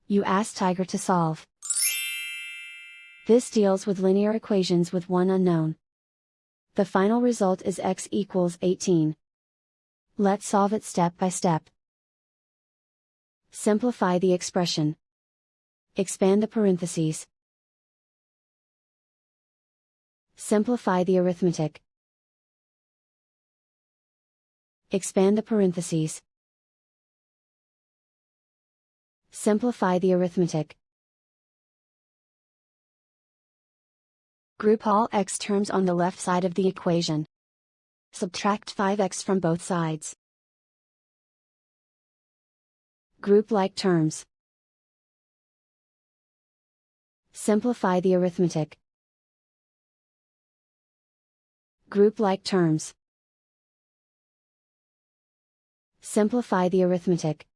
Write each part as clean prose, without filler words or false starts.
You ask Tiger to solve. This deals with linear equations with one unknown. The final result is x equals 18. Let's solve it step by step. Simplify the expression. Expand the parentheses. Simplify the arithmetic. Expand the parentheses. Simplify the arithmetic. Group all x terms on the left side of the equation. Subtract 5x from both sides. Group like terms. Simplify the arithmetic. Group like terms. Simplify the arithmetic.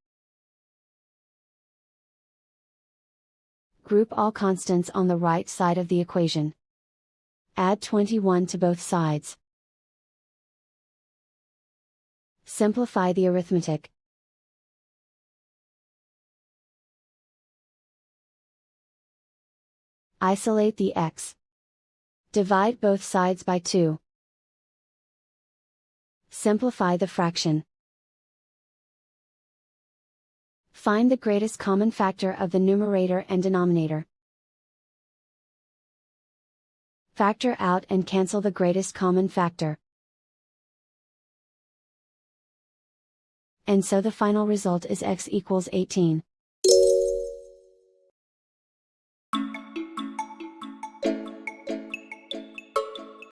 Group all constants on the right side of the equation. Add 21 to both sides. Simplify the arithmetic. Isolate the x. Divide both sides by 2. Simplify the fraction. Find the greatest common factor of the numerator and denominator. Factor out and cancel the greatest common factor. And so the final result is x equals 18.